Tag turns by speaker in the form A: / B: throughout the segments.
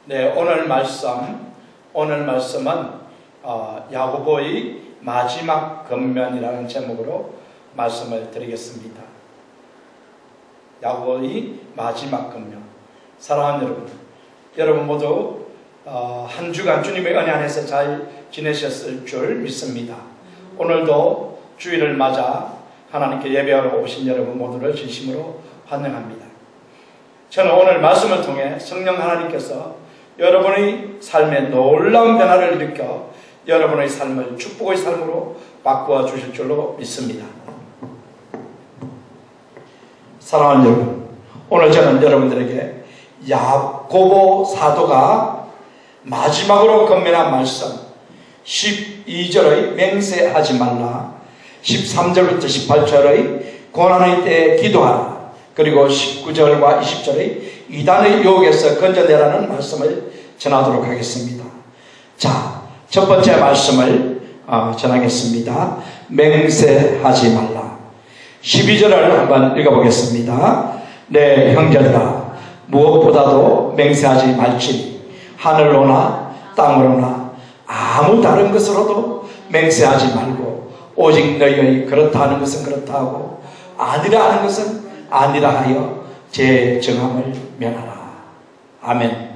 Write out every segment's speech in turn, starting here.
A: 네, 오늘 말씀은 야고보의 마지막 권면이라는 제목으로 말씀을 드리겠습니다. 야고보의 마지막 권면. 사랑하는 여러분 모두 한 주간 주님의 은혜 안에서 잘 지내셨을 줄 믿습니다. 오늘도 주일을 맞아 하나님께 예배하러 오신 여러분 모두를 진심으로 환영합니다. 저는 오늘 말씀을 통해 성령 하나님께서 여러분의 삶에 놀라운 변화를 일으켜 여러분의 삶을 축복의 삶으로 바꾸어 주실 줄로 믿습니다. 사랑하는 여러분, 오늘 저는 여러분들에게 야고보 사도가 마지막으로 권면한 말씀 12절의 맹세하지 말라, 13절부터 18절의 고난의 때에 기도하라, 그리고 19절과 20절의 이단의 유혹에서 건져내라는 말씀을 전하도록 하겠습니다. 자, 첫 번째 말씀을 전하겠습니다. 맹세하지 말라. 12절을 한번 읽어보겠습니다. 네, 형제들아, 무엇보다도 맹세하지 말지니 하늘로나 땅으로나 아무 다른 것으로도 맹세하지 말고 오직 너희의 그렇다 하는 것은 그렇다 하고 아니라 하는 것은 아니라 하여 제 정함을 면하라. 아멘.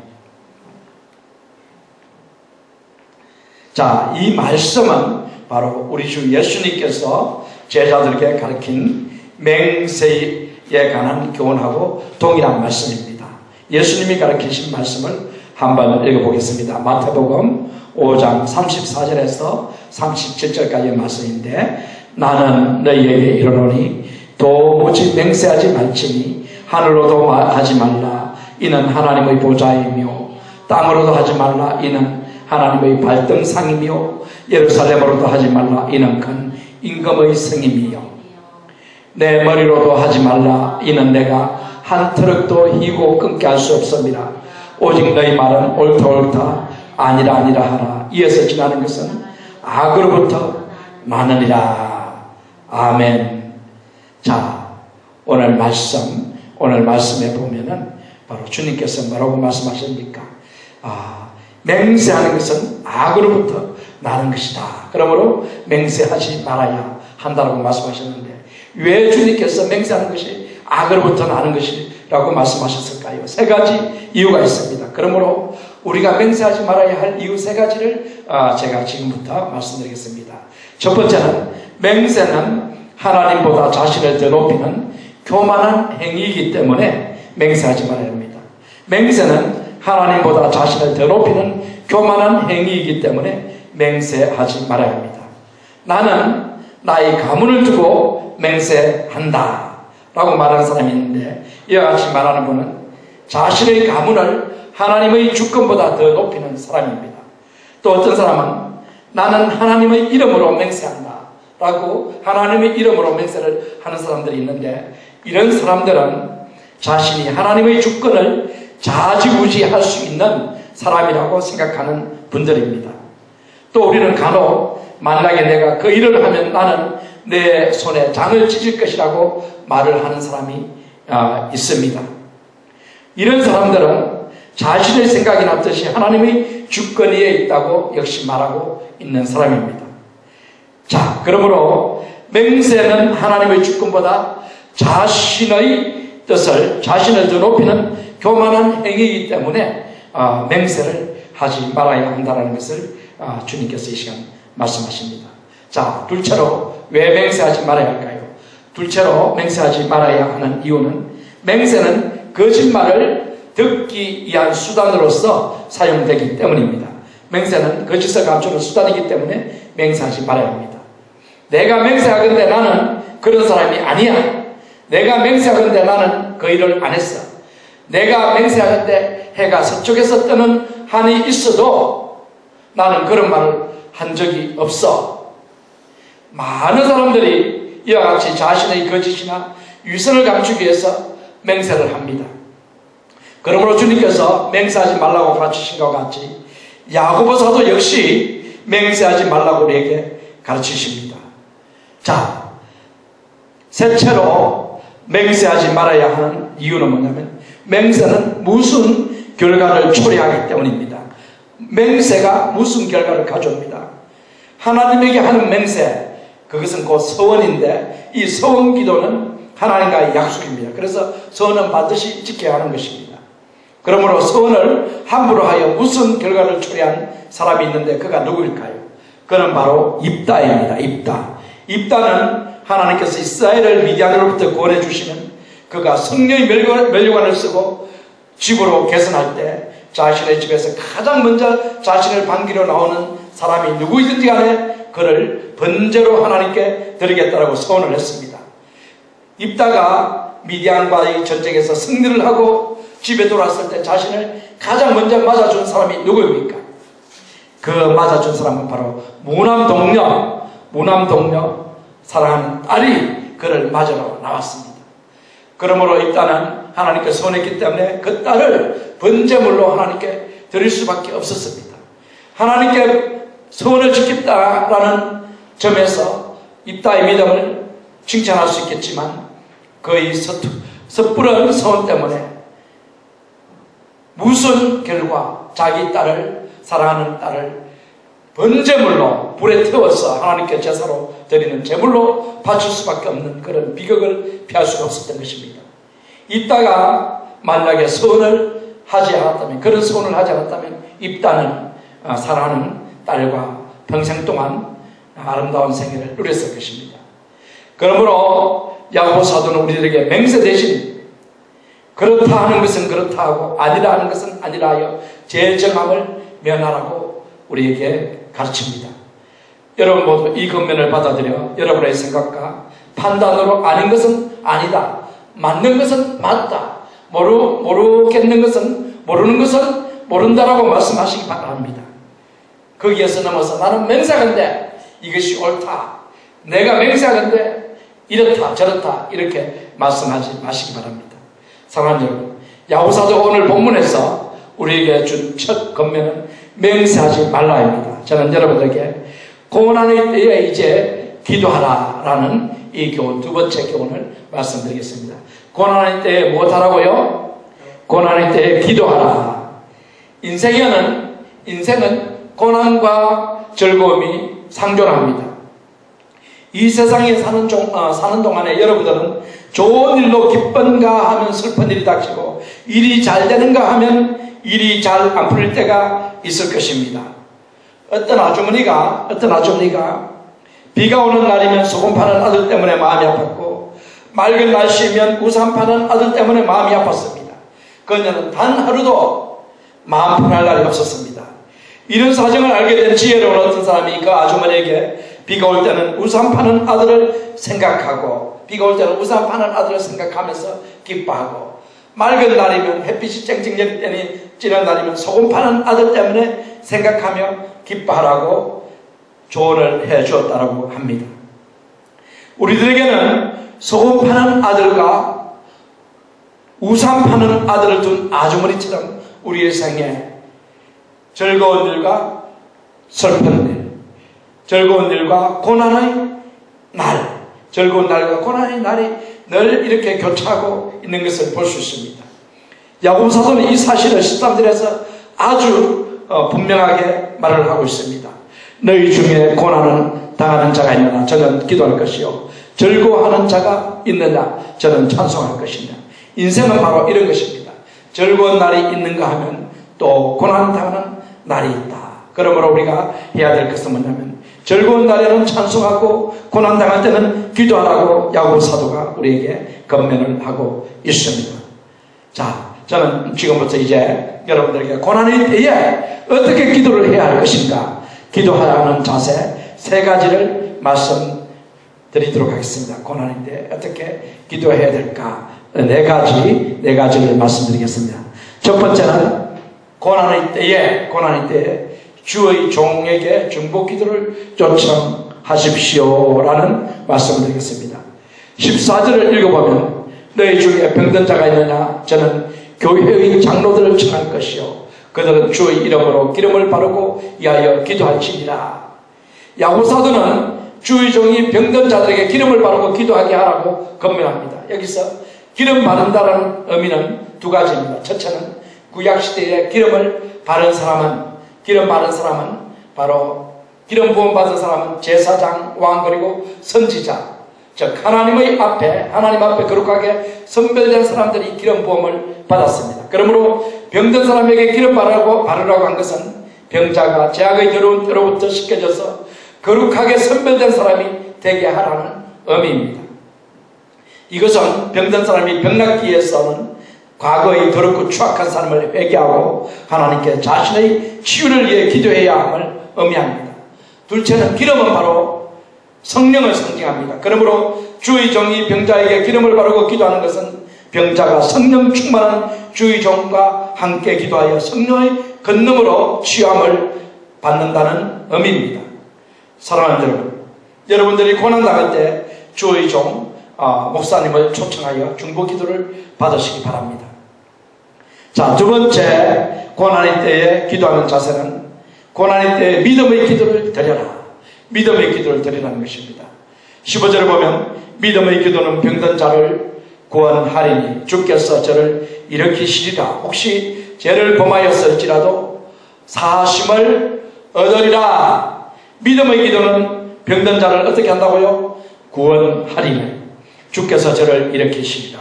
A: 자, 이 말씀은 바로 우리 주 예수님께서 제자들에게 가르친 맹세에 관한 교훈하고 동일한 말씀입니다. 예수님이 가르치신 말씀을 한번 읽어보겠습니다. 마태복음 5장 34절에서 37절까지의 말씀인데, 나는 너희에게 이르노니 도무지 맹세하지 말지니 하늘로도 하지 말라, 이는 하나님의 보좌이며 땅으로도 하지 말라, 이는 하나님의 발등상이며 예루살렘으로도 하지 말라, 이는 큰 임금의 성임이요 내 머리로도 하지 말라, 이는 내가 한 트럭도 희고 끊게 할 수 없음이라. 오직 너희 말은 옳다 옳다 아니라 아니라 하라. 이어서 지나는 것은 악으로부터 나느니라. 아멘. 자, 오늘 말씀에 보면은 바로 주님께서 뭐라고 말씀하십니까? 맹세하는 것은 악으로부터 나는 것이다. 그러므로 맹세하지 말아야 한다고 말씀하셨는데, 왜 주님께서 맹세하는 것이 악으로부터 나는 것이라고 말씀하셨을까요? 세 가지 이유가 있습니다. 그러므로 우리가 맹세하지 말아야 할 이유 세 가지를 제가 지금부터 말씀드리겠습니다. 첫 번째는, 맹세는 하나님보다 자신을 더 높이는 교만한 행위이기 때문에 맹세하지 말아야 합니다. 맹세는 하나님보다 자신을 더 높이는 교만한 행위이기 때문에 맹세하지 말아야 합니다. 나는 나의 가문을 두고 맹세한다 라고 말하는 사람이 있는데, 이와 같이 말하는 분은 자신의 가문을 하나님의 주권보다 더 높이는 사람입니다. 또 어떤 사람은 나는 하나님의 이름으로 맹세한다 라고 하나님의 이름으로 맹세를 하는 사람들이 있는데, 이런 사람들은 자신이 하나님의 주권을 좌지우지할 수 있는 사람이라고 생각하는 분들입니다. 또 우리는 간혹 만약에 내가 그 일을 하면 나는 내 손에 장을 찢을 것이라고 말을 하는 사람이 있습니다. 이런 사람들은 자신의 생각이 났듯이 하나님의 주권 위에 있다고 역시 말하고 있는 사람입니다. 자, 그러므로 맹세는 하나님의 주권보다 자신의 뜻을, 자신을 더 높이는 교만한 행위이기 때문에 맹세를 하지 말아야 한다는 것을 주님께서 이 시간 말씀하십니다. 자, 둘째로 왜 맹세하지 말아야 할까요? 둘째로 맹세하지 말아야 하는 이유는, 맹세는 거짓말을 듣기 위한 수단으로서 사용되기 때문입니다. 맹세는 거짓을 감추는 수단이기 때문에 맹세하지 말아야 합니다. 내가 맹세하건대 나는 그런 사람이 아니야. 내가 맹세하건대 나는 그 일을 안 했어. 내가 맹세하건대 해가 서쪽에서 뜨는 한이 있어도 나는 그런 말을 한 적이 없어. 많은 사람들이 이와 같이 자신의 거짓이나 위선을 감추기 위해서 맹세를 합니다. 그러므로 주님께서 맹세하지 말라고 가르치신 것 같이 야고보서도 역시 맹세하지 말라고 우리에게 가르치십니다. 자, 셋째로 맹세하지 말아야 하는 이유는 뭐냐면, 맹세는 무슨 결과를 초래하기 때문입니다. 맹세가 무슨 결과를 가져옵니다. 하나님에게 하는 맹세, 그것은 곧 서원인데 이 서원 기도는 하나님과의 약속입니다. 그래서 서원은 반드시 지켜야 하는 것입니다. 그러므로 서원을 함부로 하여 무슨 결과를 초래한 사람이 있는데 그가 누구일까요? 그는 바로 입다입니다. 입다는 하나님께서 이스라엘을 미디안으로부터 구원해 주시는, 그가 성령의 멸류관을 쓰고 집으로 개선할 때 자신의 집에서 가장 먼저 자신을 반기러 나오는 사람이 누구이든지 간에 그를 번제로 하나님께 드리겠다라고 서원을 했습니다. 입다가 미디안과의 전쟁에서 승리를 하고 집에 돌아왔을 때 자신을 가장 먼저 맞아준 사람이 누구입니까? 그 맞아준 사람은 바로 무남동녀 사랑하는 딸이 그를 맞으러 나왔습니다. 그러므로 입다는 하나님께 서원했기 때문에 그 딸을 번제물로 하나님께 드릴 수밖에 없었습니다. 하나님께 서원을 지켰다라는 점에서 입다의 믿음을 칭찬할 수 있겠지만 그의 섣부른 서원 때문에 무슨 결과, 자기 딸을, 사랑하는 딸을 번제물로 불에 태워서 하나님께 제사로 드리는 제물로 바칠 수밖에 없는 그런 비극을 피할 수가 없었던 것입니다. 입다가 만약에 서원을 하지 않았다면, 그런 서원을 하지 않았다면 입다는 사랑하는 딸과 평생 동안 아름다운 생애를 누렸을 것입니다. 그러므로 야고보 사도는 우리들에게 맹세 대신 그렇다 하는 것은 그렇다 하고 아니라 하는 것은 아니라 하여 재정함을 면하라고 우리에게 가르칩니다. 여러분 모두 이 권면을 받아들여 여러분의 생각과 판단으로 아닌 것은 아니다, 맞는 것은 맞다, 모르겠는 것은 모르는 것은 모른다라고 말씀하시기 바랍니다. 거기에서 넘어서 나는 맹세하건대 이것이 옳다, 내가 맹세하건대 이렇다 저렇다 이렇게 말씀하지 마시기 바랍니다. 사랑하는 여러분, 야고보사도가 오늘 본문에서 우리에게 준 첫 권면은 맹세하지 말라입니다. 저는 여러분들에게 고난의 때에 이제 기도하라라는 이 교훈, 두 번째 교훈을 말씀드리겠습니다. 고난의 때에 무엇하라고요? 고난의 때에 기도하라. 인생은 고난과 즐거움이 상존합니다. 이 세상에 사는 동안에 여러분들은 좋은 일로 기쁜가 하면 슬픈 일이 닥치고 일이 잘 되는가 하면 일이 잘 안 풀릴 때가 있을 것입니다. 어떤 아주머니가 비가 오는 날이면 소금 파는 아들 때문에 마음이 아팠고 맑은 날씨면 우산 파는 아들 때문에 마음이 아팠습니다. 그녀는 단 하루도 마음 편할 날이 없었습니다. 이런 사정을 알게 된 지혜로운 어떤 사람이 그 아주머니에게 비가 올 때는 우산 파는 아들을 생각하고 생각하면서 기뻐하고 맑은 날이면 햇빛이 쨍쨍 찌는 날이면 소금 파는 아들 때문에 생각하며 기뻐하라고 조언을 해 주었다고 합니다. 우리들에게는 소금 파는 아들과 우산 파는 아들을 둔 아주머니처럼 우리의 생에 즐거운 일과 슬픈 일, 즐거운 일과 고난의 날, 즐거운 날과 고난의 날이 늘 이렇게 교차하고 있는 것을 볼 수 있습니다. 야고보 사도는 이 사실을 13절에서 아주 분명하게 말을 하고 있습니다. 너희 중에 고난을 당하는 자가 있느냐 저는 기도할 것이요 즐거워하는 자가 있느냐 저는 찬송할 것이냐. 인생은 바로 이런 것입니다. 즐거운 날이 있는가 하면 또 고난 당하는 날이 있다. 그러므로 우리가 해야 될 것은 뭐냐면 즐거운 날에는 찬송하고 고난 당할 때는 기도하라고 야고보 사도가 우리에게 권면을 하고 있습니다. 자, 저는 지금부터 이제 여러분들에게 고난의 때에 어떻게 기도를 해야 할 것인가, 기도하는 자세 세 가지를 말씀드리도록 하겠습니다. 고난의 때에 어떻게 기도해야 될까 네 가지를 말씀드리겠습니다. 첫 번째는 고난의 때에 주의 종에게 중보 기도를 요청하십시오라는 말씀을 드리겠습니다. 14절을 읽어보면 너희 중에 병든 자가 있느냐 저는 교회의 장로들을 청할 것이요 그들은 주의 이름으로 기름을 바르고 이하여 기도할지니라. 야고보 사도는 주의 종이 병든 자들에게 기름을 바르고 기도하게 하라고 권면합니다. 여기서 기름 바른다는 의미는 두 가지입니다. 첫째는 구약시대에 기름 바른 사람은 바로 기름 부음 받은 사람은 제사장, 왕, 그리고 선지자, 즉 하나님 앞에 거룩하게 선별된 사람들이 기름 부음을 받았습니다. 그러므로 병든 사람에게 기름 바르라고 한 것은 병자가 죄악의 더러움으로부터 씻겨져서 거룩하게 선별된 사람이 되게 하라는 의미입니다. 이것은 병든 사람이 병낫기위해서는 과거의 더럽고 추악한 삶을 회개하고 하나님께 자신의 치유를 위해 기도해야 함을 의미합니다. 둘째는 기름은 바로 성령을 상징합니다. 그러므로 주의 종이 병자에게 기름을 바르고 기도하는 것은 병자가 성령 충만한 주의 종과 함께 기도하여 성령의 권능으로 치유함을 받는다는 의미입니다. 사랑하는 여러분, 여러분들이 고난당할 때 주의 종 목사님을 초청하여 중보 기도를 받으시기 바랍니다. 자, 두 번째 고난의 때에 기도하는 자세는 고난의 때에 믿음의 기도를 드려라. 믿음의 기도를 드리라는 것입니다. 15절을 보면 믿음의 기도는 병든 자를 구원하리니 주께서 저를 일으키시리라. 혹시 죄를 범하였을지라도 사심을 얻으리라. 믿음의 기도는 병든 자를 어떻게 한다고요? 구원하리니 주께서 저를 일으키시리라.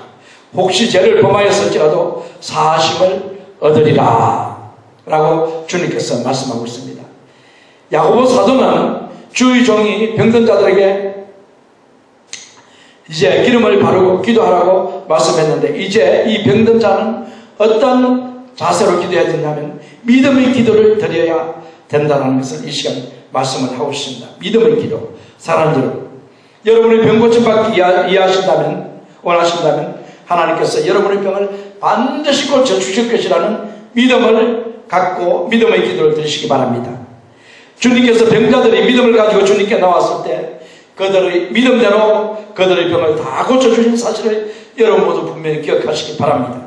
A: 혹시 죄를 범하였을지라도 사심을 얻으리라 라고 주님께서 말씀하고 있습니다. 야고보 사도는 주의 종이 병든 자들에게 이제 기름을 바르고 기도하라고 말씀했는데, 이제 이 병든 자는 어떤 자세로 기도해야 되냐면 믿음의 기도를 드려야 된다는 것을 이 시간 말씀을 하고 있습니다. 믿음의 기도. 사랑하는 여러분의 병 고침받기 원하신다면 하나님께서 여러분의 병을 반드시 고쳐주실 것이라는 믿음을 갖고 믿음의 기도를 드리시기 바랍니다. 주님께서 병자들이 믿음을 가지고 주님께 나왔을 때 그들의 믿음대로 그들의 병을 다 고쳐주신 사실을 여러분 모두 분명히 기억하시기 바랍니다.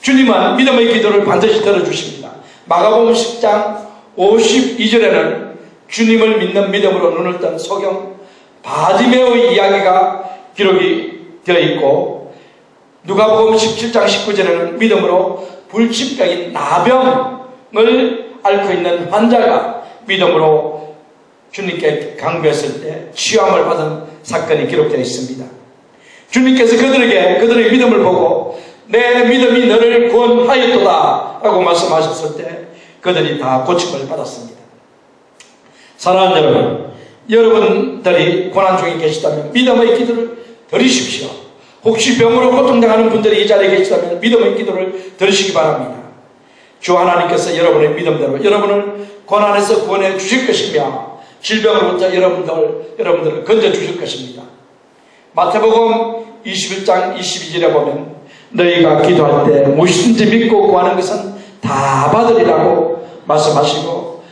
A: 주님은 믿음의 기도를 반드시 들어주십니다. 마가복음 10장 52절에는 주님을 믿는 믿음으로 눈을 뜬 소경 바디메오의 이야기가 기록이 되어 있고, 누가복음 17장 19절에는 믿음으로 불치병인 나병을 앓고 있는 환자가 믿음으로 주님께 강구했을 때 치유함을 받은 사건이 기록되어 있습니다. 주님께서 그들의 믿음을 보고 내 믿음이 너를 구원하였도다 라고 말씀하셨을 때 그들이 다 고침을 받았습니다. 사랑하는 여러분, 여러분들이 고난 중에 계시다면 믿음의 기도를 드리십시오. 혹시 병으로 고통당하는 분들이 이 자리에 계시다면 믿음의 기도를 드리시기 바랍니다. 주 하나님께서 여러분의 믿음대로 여러분을 고난에서 구원해 주실 것이며 질병으로부터 여러분들을 건져 주실 것입니다. 마태복음 21장 22절에 보면 너희가 기도할 때 무엇이든지 믿고 구하는 것은 다 받으리라고 말씀하시고,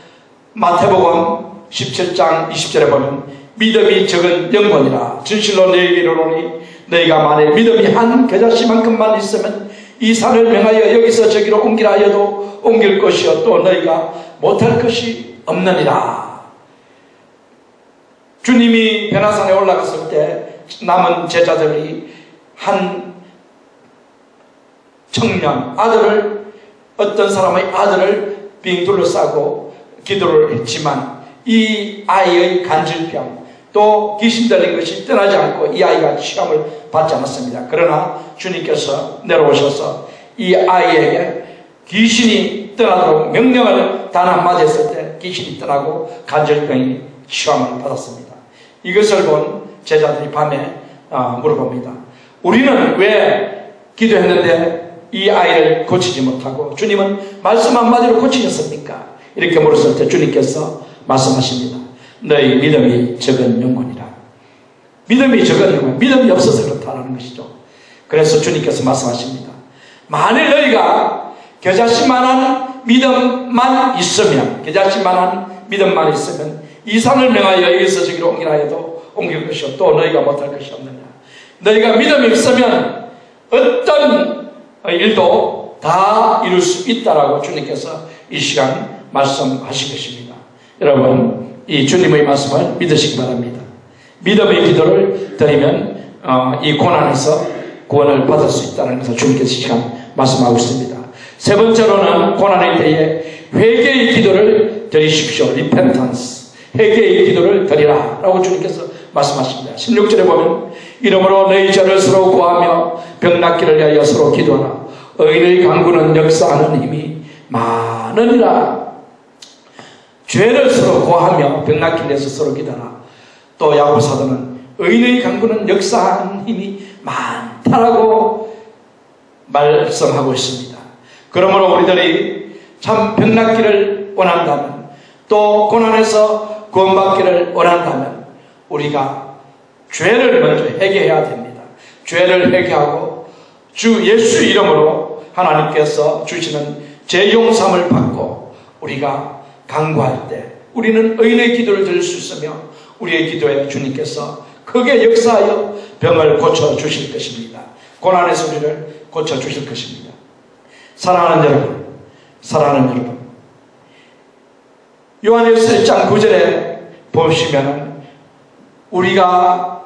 A: 마태복음 17장 20절에 보면 믿음이 적은 영혼이라 진실로 너희에게 이르노니 너희가 만일 믿음이 한 겨자씨만큼만 있으면 이 산을 명하여 여기서 저기로 옮기라 하여도 옮길 것이요 또 너희가 못할 것이 없느니라. 주님이 변화산에 올라갔을 때 남은 제자들이 한 청년 어떤 사람의 아들을 빙 둘러싸고 기도를 했지만 이 아이의 간질병 또 귀신 들린 것이 떠나지 않고 이 아이가 치유함을 받지 않았습니다. 그러나 주님께서 내려오셔서 이 아이에게 귀신이 떠나도록 명령을 단 한마디 했을 때 귀신이 떠나고 간질병이 치유함을 받았습니다. 이것을 본 제자들이 밤에 물어봅니다. 우리는 왜 기도했는데 이 아이를 고치지 못하고 주님은 말씀 한마디로 고치셨습니까? 이렇게 물었을 때 주님께서 말씀하십니다. 너희 믿음이 적은 영혼이라. 믿음이 적은 영혼, 믿음이 없어서 그렇다는 것이죠. 그래서 주님께서 말씀하십니다. 만일 너희가 겨자씨만한 믿음만 있으면 이 산을 명하여 여기서 저기로 옮기라 해도 옮길 것이요 또 너희가 못할 것이 없느냐. 너희가 믿음이 있으면 어떤 일도 다 이룰 수 있다라고 주님께서 이 시간 말씀하신 것입니다. 여러분, 이 주님의 말씀을 믿으시기 바랍니다. 믿음의 기도를 드리면 이 고난에서 구원을 받을 수 있다는 것을 주님께서 이 시간 말씀하고 있습니다. 세 번째로는 고난의 때에 회개의 기도를 드리십시오. repentance. 회개의 기도를 드리라 라고 주님께서 말씀하십니다. 16절에 보면 이러므로 너희 죄를 서로 구하며 병 낫기를 위하여 서로 기도하라. 의인의 간구는 역사하는 힘이 많으니라. 죄를 서로 구하며 병 낫기를 위해서 서로 기도하라. 또 야고보 사도는 의인의 간구는 역사하는 힘이 많다라고 말씀하고 있습니다. 그러므로 우리들이 참 병 낫기를 원한다면, 또 고난에서 구원받기를 원한다면 우리가 죄를 먼저 회개해야 됩니다. 죄를 회개하고 주 예수 이름으로 하나님께서 주시는 죄 용서함을 받고 우리가 간구할 때 우리는 의인의 기도를 드릴 수 있으며 우리의 기도에 주님께서 크게 역사하여 병을 고쳐주실 것입니다. 고난의 소리를 고쳐주실 것입니다. 사랑하는 여러분, 사랑하는 여러분, 요한일서 1장 9절에 보시면 우리가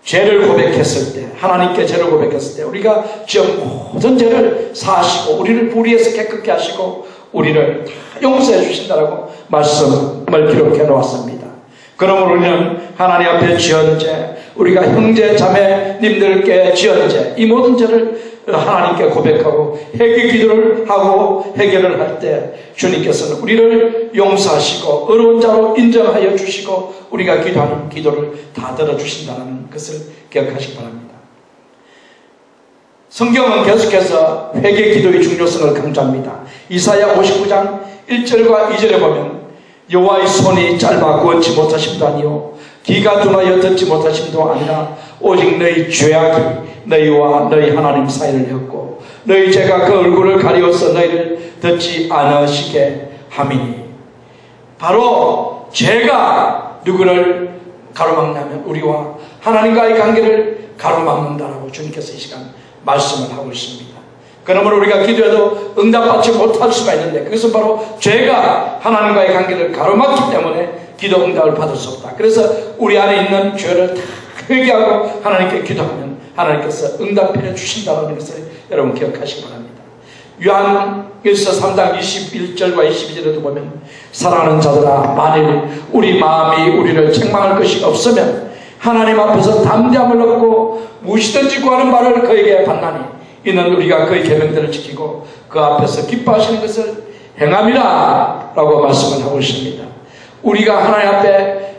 A: 죄를 고백했을 때, 하나님께 죄를 고백했을 때 우리가 지은 모든 죄를 사하시고 우리를 불의에서 깨끗게 하시고 우리를 다 용서해 주신다라고 말씀을 기록해 놓았습니다. 그러므로 우리는 하나님 앞에 지은 죄, 우리가 형제 자매님들께 지은 죄, 이 모든 죄를 하나님께 고백하고 회개 기도를 하고 해결을 할 때 주님께서는 우리를 용서하시고 의로운 자로 인정하여 주시고 우리가 기도하는 기도를 다 들어주신다는 것을 기억하시기 바랍니다. 성경은 계속해서 회개 기도의 중요성을 강조합니다. 이사야 59장 1절과 2절에 보면 여호와의 손이 짧아 구원치 못하심도 아니요 귀가 둔하여 듣지 못하심도 아니라 오직 너희 죄악이 너희와 너희 하나님 사이를 엮고 너희 죄가 그 얼굴을 가리워서 너희를 듣지 않으시게 함이니. 바로 죄가 누구를 가로막냐면 우리와 하나님과의 관계를 가로막는다라고 주님께서 이 시간 말씀을 하고 있습니다. 그러므로 우리가 기도해도 응답받지 못할 수가 있는데 그것은 바로 죄가 하나님과의 관계를 가로막기 때문에 기도 응답을 받을 수 없다. 그래서 우리 안에 있는 죄를 다 회개하고 하나님께 기도하면 하나님께서 응답해 주신다는 것을 여러분 기억하시기 바랍니다. 요한일서 3장 21절과 22절에도 보면 사랑하는 자들아 만일 우리 마음이 우리를 책망할 것이 없으면 하나님 앞에서 담대함을 얻고 무엇이든지 구하는 바를 그에게 받나니 이는 우리가 그의 계명들을 지키고 그 앞에서 기뻐하시는 것을 행함이라 라고 말씀을 하고 있습니다. 우리가 하나님 앞에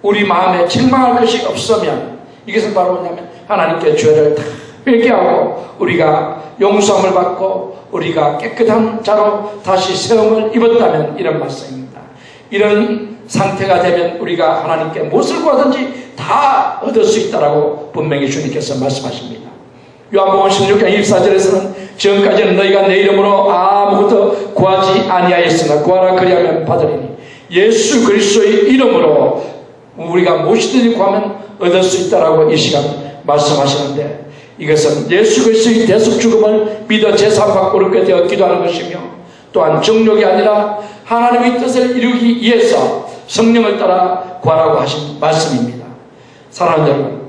A: 우리 마음에 책망할 것이 없으면 이것은 바로 뭐냐면 하나님께 죄를 다 회개하고 우리가 용서함을 받고 우리가 깨끗한 자로 다시 세움을 입었다면 이런 말씀입니다. 이런 상태가 되면 우리가 하나님께 무엇을 구하든지 다 얻을 수 있다라고 분명히 주님께서 말씀하십니다. 요한복음 16장 24절에서는 지금까지는 너희가 내 이름으로 아무것도 구하지 아니하였으나 구하라 그리하면 받으리니 예수 그리스도의 이름으로 우리가 무엇이든지 구하면 얻을 수 있다라고 이 시간 말씀하시는데 이것은 예수 그리스도의 대속 죽음을 믿어 제사받고 얻게 되어 기도하는 것이며 또한 정욕이 아니라 하나님의 뜻을 이루기 위해서 성령을 따라 구하라고 하신 말씀입니다. 사랑하는 여러분,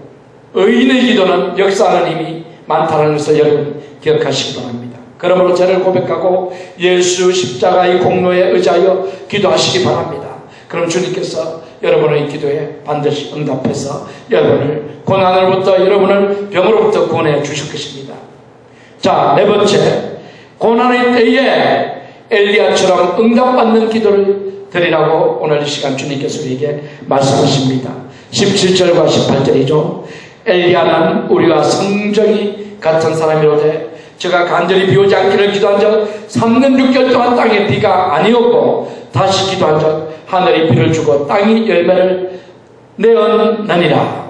A: 의인의 기도는 역사하는 힘이 많다는 것을 여러분 기억하시기 바랍니다. 그러므로 죄를 고백하고 예수 십자가의 공로에 의지하여 기도하시기 바랍니다. 그럼 주님께서 여러분의 기도에 반드시 응답해서 여러분을 고난으로부터 여러분을 병으로부터 구원해 주실 것입니다. 자, 네 번째, 고난의 때에 엘리야처럼 응답받는 기도를 드리라고 오늘 이 시간 주님께서 우리에게 말씀하십니다. 17절과 18절이죠. 엘리야는 우리와 성정이 같은 사람이로되 제가 간절히 비 오지 않기를 기도한 적 3년 6개월 동안 땅에 비가 아니었고 다시 기도한 적 하늘이 비를 주고 땅이 열매를 내었느니라.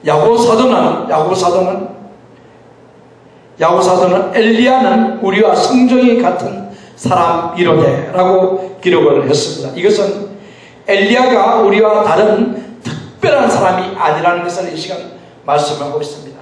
A: 야고보 사도는 엘리야는 우리와 성정이 같은 사람이로되라고 기록을 했습니다. 이것은 엘리야가 우리와 다른 특별한 사람이 아니라는 것을 이 시간 말씀하고 있습니다.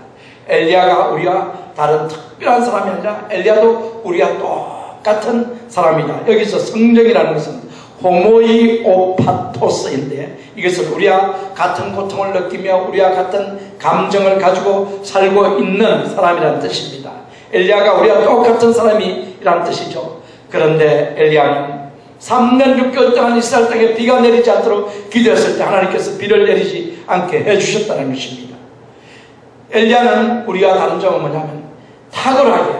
A: 엘리야가 우리와 다른 특별한 사람이 아니라 엘리야도 우리와 똑같은 사람이다. 여기서 성정이라는 것은 호모이오파토스인데 이것은 우리와 같은 고통을 느끼며 우리와 같은 감정을 가지고 살고 있는 사람이라는 뜻입니다. 엘리야가 우리와 똑같은 사람이란 뜻이죠. 그런데 엘리야는 3년 6개월 동안 이스라엘 땅에 비가 내리지 않도록 기도했을 때 하나님께서 비를 내리지 않게 해주셨다는 것입니다. 엘리야는 우리가 다른 점은 뭐냐면 탁월하게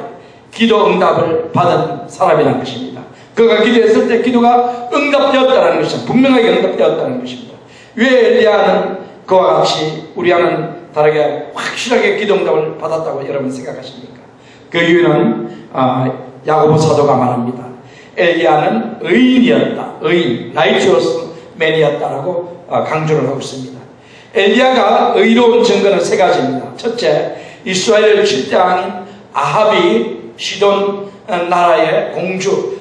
A: 기도 응답을 받은 사람이라는 것입니다. 그가 기도했을 때 기도가 응답되었다는 것입니다. 분명하게 응답되었다는 것입니다. 왜 엘리야는 그와 같이 우리와는 다르게 확실하게 기도 응답을 받았다고 여러분 생각하십니까? 그 이유는 야고보 사도가 말합니다. 엘리야는 의인이었다. 의인, righteous man이었다라고 강조를 하고 있습니다. 엘리야가 의로운 증거는 세 가지입니다. 첫째, 이스라엘 7대 왕인 아합이 시돈 나라의 공주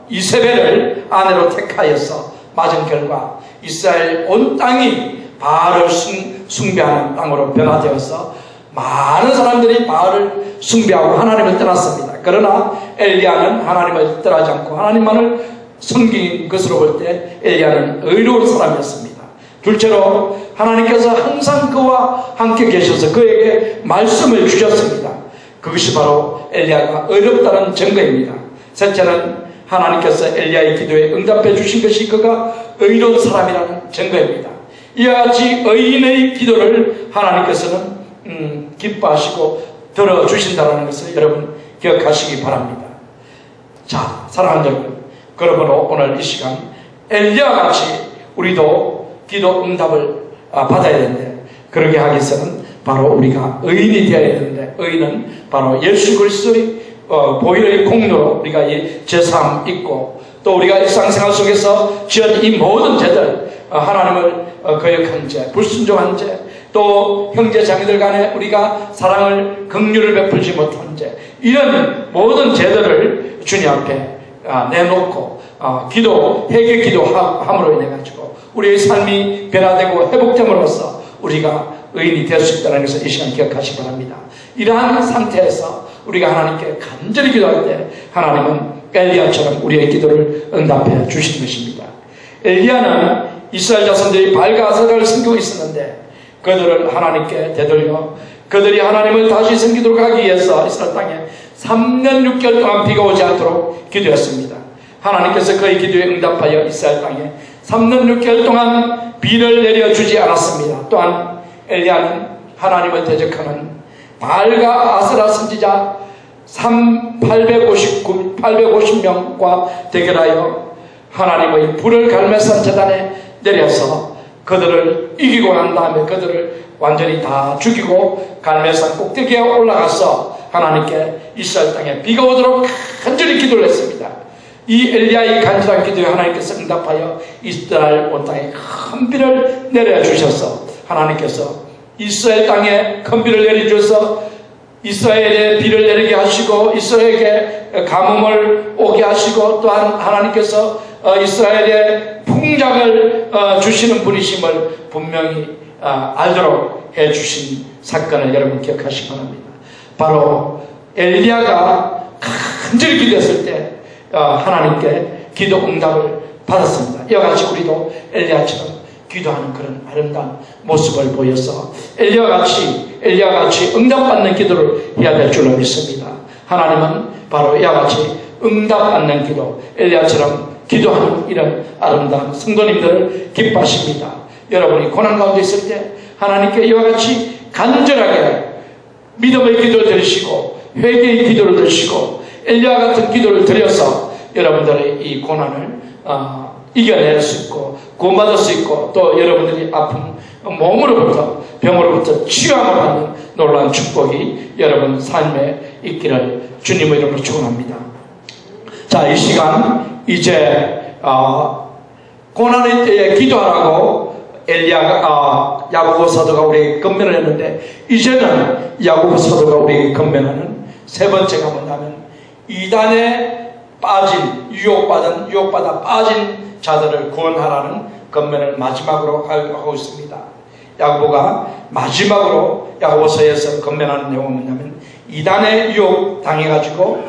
A: 이세벨을 아내로 택하여서 맞은 결과 이스라엘 온 땅이 바알을 숭배하는 땅으로 변화되어서 많은 사람들이 바알을 숭배하고 하나님을 떠났습니다. 그러나 엘리야는 하나님을 떠나지 않고 하나님만을 섬긴 것으로 볼 때 엘리야는 의로운 사람이었습니다. 둘째로 하나님께서 항상 그와 함께 계셔서 그에게 말씀을 주셨습니다. 그것이 바로 엘리야가 의롭다는 증거입니다. 셋째는 하나님께서 엘리야의 기도에 응답해 주신 것이 그가 의로운 사람이라는 증거입니다. 이와 같이 의인의 기도를 하나님께서는 기뻐하시고 들어주신다는 것을 여러분 기억하시기 바랍니다. 자, 사랑하는 여러분, 그러므로 오늘 이 시간 엘리야와 같이 우리도 기도 응답을 받아야 되는데, 그러게 하기 위해서는 바로 우리가 의인이 되어야 되는데, 의인은 바로 예수 그리스도의 보혈의 공로로 우리가 이 죄사함 있고, 또 우리가 일상생활 속에서 지은 이 모든 죄들, 하나님을 거역한 죄, 불순종한 죄, 또 형제 자매들 간에 우리가 사랑을 긍휼을 베풀지 못한 죄, 이런 모든 죄들을 주님 앞에 내놓고 회개 기도함으로 인해 가지고 우리의 삶이 변화되고 회복됨으로써 우리가 의인이 될 수 있다는 것을 이 시간 기억하시기 바랍니다. 이러한 상태에서 우리가 하나님께 간절히 기도할 때 하나님은 엘리야처럼 우리의 기도를 응답해 주신 것입니다. 엘리야는 이스라엘 자손들이 바알과 아세라를 섬기고 있었는데 그들을 하나님께 되돌려 그들이 하나님을 다시 섬기도록 하기 위해서 이스라엘 땅에 3년 6개월 동안 비가 오지 않도록 기도했습니다. 하나님께서 그의 기도에 응답하여 이스라엘 땅에 3년 6개월 동안 비를 내려주지 않았습니다. 또한 엘리야는 하나님을 대적하는 바알과 아세라 선지자 850명과 대결하여 하나님의 불을 갈멜산 제단에 내려서 그들을 이기고 난 다음에 그들을 완전히 다 죽이고 갈멜산 꼭대기에 올라가서 하나님께 이스라엘 땅에 비가 오도록 간절히 기도를 했습니다. 이 엘리야의 간절한 기도에 하나님께서 응답하여 이스라엘 온 땅에 큰 비를 내려주셔서 하나님께서 이스라엘 땅에 큰 비를 내려주셔서 이스라엘에 비를 내리게 하시고 이스라엘에게 가뭄을 오게 하시고 또한 하나님께서 이스라엘에 풍작을 주시는 분이심을 분명히 알도록 해주신 사건을 여러분 기억하시기 바랍니다. 바로 엘리야가 간절히 기도했을 때 하나님께 기도 응답을 받았습니다. 이와 같이 우리도 엘리야처럼 기도하는 그런 아름다운 모습을 보여서 엘리야와 같이 응답받는 기도를 해야 될 줄로 믿습니다. 하나님은 바로 이와 같이 응답받는 기도, 엘리야처럼 기도하는 이런 아름다운 성도님들을 기뻐하십니다. 여러분이 고난 가운데 있을 때 하나님께 이와 같이 간절하게 믿음의 기도를 드리시고 회개의 기도를 드리시고 엘리야 같은 기도를 드려서 여러분들의 이 고난을 이겨낼 수 있고 구원받을 수 있고 또 여러분들이 아픈 몸으로부터 병으로부터 치유함을 받는 놀라운 축복이 여러분 삶에 있기를 주님의 이름으로 축원합니다. 자, 이 시간 이제 고난의 때에 기도하라고 엘리야가 야고보 사도가 우리에게 권면을 했는데 이제는 야고보 사도가 우리에게 권면하는 세 번째가 뭐냐면 이단에 유혹받아 빠진 자들을 구원하라는 권면을 마지막으로 하고 있습니다. 야고보가 마지막으로 야고보서에서 권면하는 내용은 뭐냐면 이단에 유혹 당해가지고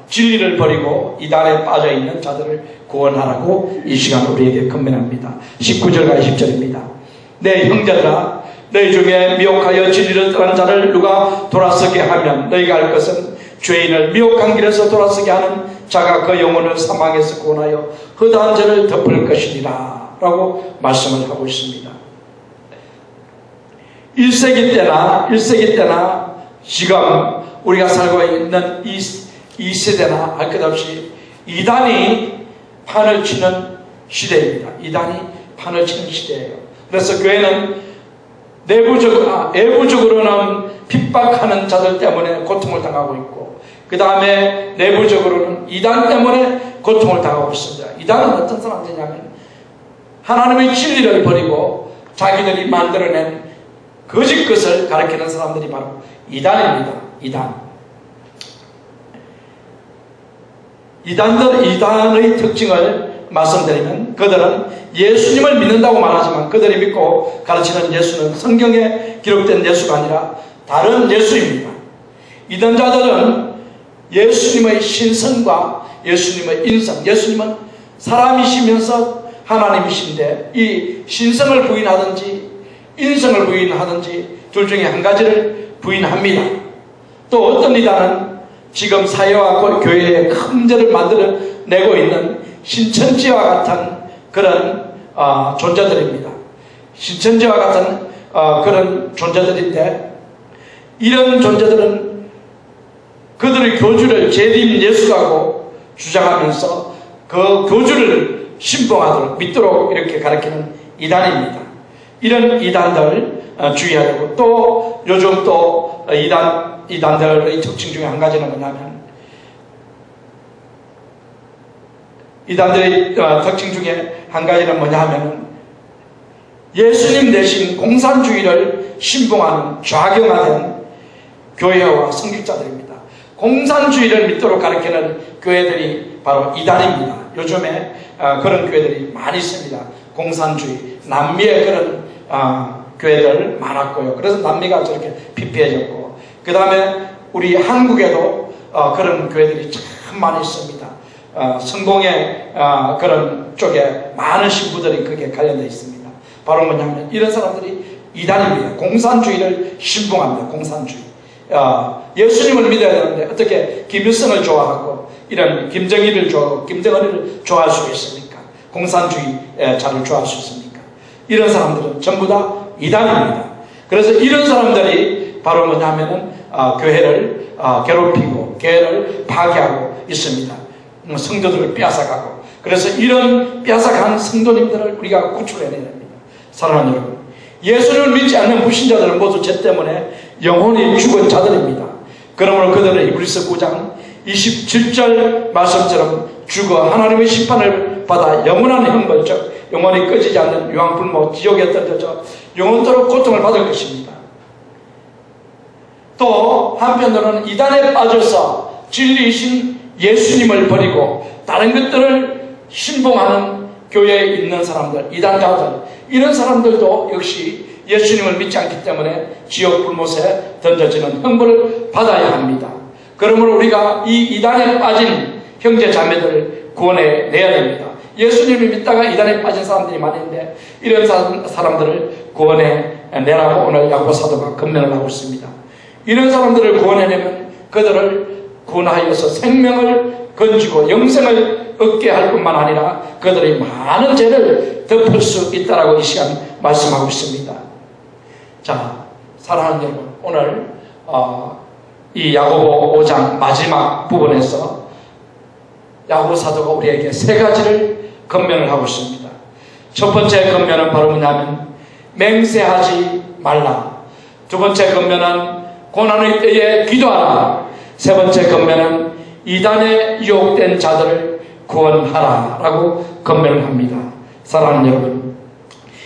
A: 진리를 버리고 이단에 빠져있는 자들을 구원하라고 이 시간 우리에게 권면합니다. 19절과 20절입니다. 내 형제들아 너희 중에 미혹하여 진리를 떠난 자를 누가 돌아서게 하면 너희가 알 것은 죄인을 미혹한 길에서 돌아서게 하는 자가 그 영혼을 사망에서 구원하여 허다한 죄를 덮을 것이니라 라고 말씀을 하고 있습니다. 1세기 때나 지금 우리가 살고 있는 이 세대나 할 것 없이 이단이 판을 치는 시대입니다. 이단이 판을 치는 시대예요. 그래서 교회는 외부적으로는 핍박하는 자들 때문에 고통을 당하고 있고, 그 다음에 내부적으로는 이단 때문에 고통을 당하고 있습니다. 이단은 어떤 사람들이냐면 하나님의 진리를 버리고 자기들이 만들어낸 거짓 것을 가르치는 사람들이 바로 이단입니다. 이단의 특징을 말씀드리면, 그들은 예수님을 믿는다고 말하지만 그들이 믿고 가르치는 예수는 성경에 기록된 예수가 아니라 다른 예수입니다. 이단자들은 예수님의 신성과 예수님의 인성, 예수님은 사람이시면서 하나님이신데 이 신성을 부인하든지 인성을 부인하든지 둘 중에 한 가지를 부인합니다. 또 어떤 이단은 지금 사회와 교회에 큰 문제를 만들어내고 있는 신천지와 같은 그런 존재들입니다. 신천지와 같은 그런 존재들인데, 이런 존재들은 그들의 교주를 재림 예수라고 주장하면서 그 교주를 신봉하도록 믿도록 이렇게 가르치는 이단입니다. 이런 이단들 주의해야 되고, 또 요즘 또 이단들의 특징 중에 한 가지는 뭐냐면, 이단들의 특징 중에 한 가지는 뭐냐 하면 예수님 대신 공산주의를 신봉하는 좌경화된 교회와 성직자들입니다. 공산주의를 믿도록 가르치는 교회들이 바로 이단입니다. 요즘에 그런 교회들이 많이 있습니다. 공산주의, 남미에 그런 교회들 많았고요. 그래서 남미가 저렇게 피폐해졌고, 그 다음에 우리 한국에도 그런 교회들이 참 많이 있습니다. 성공의 그런 쪽에 많은 신부들이 거기에 관련되어 있습니다. 바로 뭐냐면 이런 사람들이 이단입니다. 공산주의를 신봉합니다. 공산주의. 예수님을 믿어야 되는데 어떻게 김일성을 좋아하고 이런 김정일을 좋아하고 김정은을 좋아할 수 있습니까? 공산주의자를 좋아할 수 있습니까? 이런 사람들은 전부 다 이단입니다. 그래서 이런 사람들이 바로 뭐냐면은 교회를 괴롭히고 교회를 파괴하고 있습니다. 성도들을 빼앗아가고, 그래서 이런 빼앗아간 성도님들을 우리가 구출해내야 됩니다. 사랑하는 여러분, 예수님을 믿지 않는 불신자들은 모두 죄 때문에 영혼이 죽은 자들입니다. 그러므로 그들은 이브리서 9장 27절 말씀처럼 죽어 하나님의 심판을 받아 영원한 형벌, 즉 영원히 꺼지지 않는 유황불모 지옥에 던져져 영원토록 고통을 받을 것입니다. 또 한편으로는 이단에 빠져서 진리이신 예수님을 버리고 다른 것들을 신봉하는 교회에 있는 사람들, 이단자들, 이런 사람들도 역시 예수님을 믿지 않기 때문에 지옥 불못에 던져지는 형벌을 받아야 합니다. 그러므로 우리가 이 이단에 빠진 형제 자매들을 구원해내야 됩니다. 예수님을 믿다가 이단에 빠진 사람들이 많이 있는데 이런 사람들을 구원해내라고 오늘 야고보 사도가 권면을 하고 있습니다. 이런 사람들을 구원해내면 그들을 구원하여서 생명을 건지고 영생을 얻게 할 뿐만 아니라 그들의 많은 죄를 덮을 수 있다라고 이 시간 말씀하고 있습니다. 자, 사랑하는 여러분, 오늘 이 야고보 5장 마지막 부분에서 야고보 사도가 우리에게 세 가지를 권면을 하고 있습니다. 첫 번째 권면은 바로 뭐냐면 맹세하지 말라. 두 번째 권면은 고난의 때에 기도하라. 세 번째 권면은 이단에 유혹된 자들을 구원하라 라고 권면을 합니다. 사랑하는 여러분,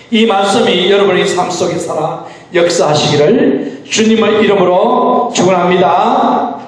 A: 이 말씀이 여러분의 삶 속에 살아 역사하시기를 주님의 이름으로 축원합니다.